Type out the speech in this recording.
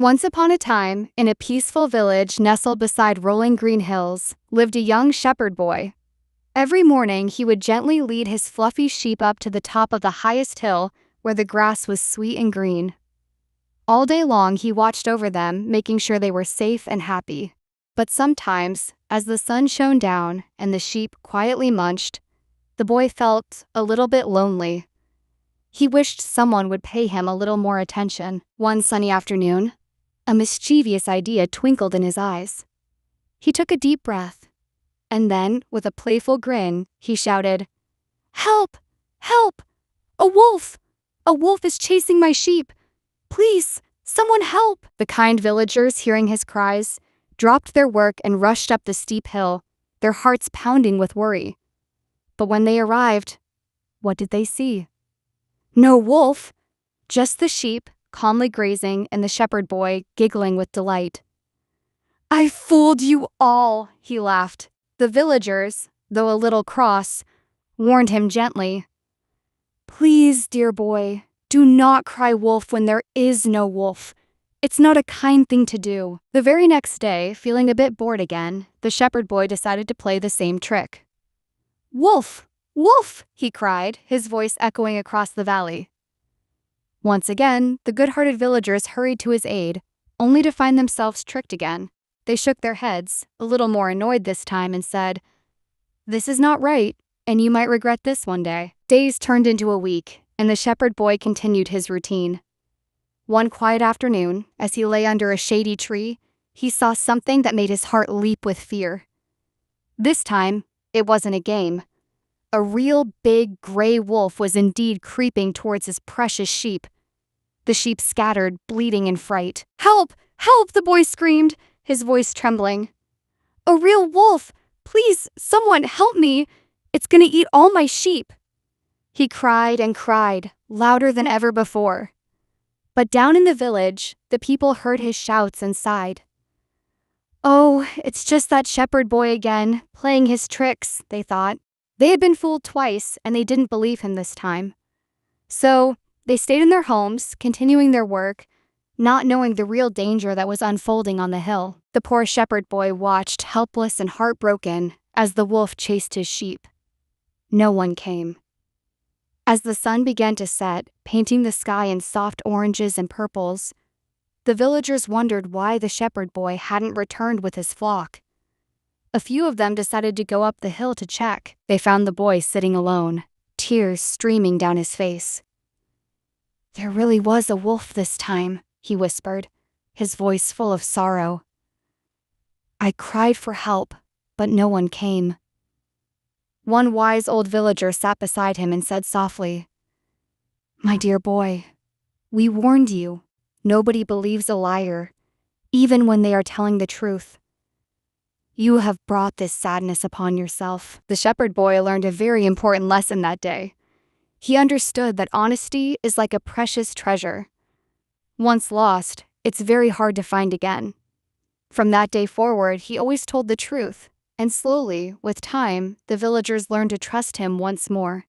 Once upon a time, in a peaceful village nestled beside rolling green hills, lived a young shepherd boy. Every morning he would gently lead his fluffy sheep up to the top of the highest hill, where the grass was sweet and green. All day long he watched over them, making sure they were safe and happy. But sometimes, as the sun shone down and the sheep quietly munched, the boy felt a little bit lonely. He wished someone would pay him a little more attention. One sunny afternoon, a mischievous idea twinkled in his eyes. He took a deep breath, and then, with a playful grin, he shouted, "Help! Help! A wolf! A wolf is chasing my sheep! Please, someone help!" The kind villagers, hearing his cries, dropped their work and rushed up the steep hill, their hearts pounding with worry. But when they arrived, what did they see? No wolf, just the sheep, calmly grazing, and the shepherd boy giggling with delight. "I fooled you all," he laughed. The villagers, though a little cross, warned him gently. "Please, dear boy, do not cry wolf when there is no wolf. It's not a kind thing to do." The very next day, feeling a bit bored again, the shepherd boy decided to play the same trick. "Wolf! Wolf!" he cried, his voice echoing across the valley. Once again, the good-hearted villagers hurried to his aid, only to find themselves tricked again. They shook their heads, a little more annoyed this time, and said, "This is not right, and you might regret this one day." Days turned into a week, and the shepherd boy continued his routine. One quiet afternoon, as he lay under a shady tree, he saw something that made his heart leap with fear. This time, it wasn't a game. A real big gray wolf was indeed creeping towards his precious sheep. The sheep scattered, bleating in fright. "Help! Help!" the boy screamed, his voice trembling. "A real wolf! Please, someone help me! It's gonna eat all my sheep!" He cried and cried, louder than ever before. But down in the village, the people heard his shouts and sighed. "Oh, it's just that shepherd boy again, playing his tricks," they thought. They had been fooled twice, and they didn't believe him this time. So, they stayed in their homes, continuing their work, not knowing the real danger that was unfolding on the hill. The poor shepherd boy watched, helpless and heartbroken, as the wolf chased his sheep. No one came. As the sun began to set, painting the sky in soft oranges and purples, the villagers wondered why the shepherd boy hadn't returned with his flock. A few of them decided to go up the hill to check. They found the boy sitting alone, tears streaming down his face. "There really was a wolf this time," he whispered, his voice full of sorrow. "I cried for help, but no one came." One wise old villager sat beside him and said softly, "My dear boy, we warned you. Nobody believes a liar, even when they are telling the truth. You have brought this sadness upon yourself." The shepherd boy learned a very important lesson that day. He understood that honesty is like a precious treasure. Once lost, it's very hard to find again. From that day forward, he always told the truth, and slowly, with time, the villagers learned to trust him once more.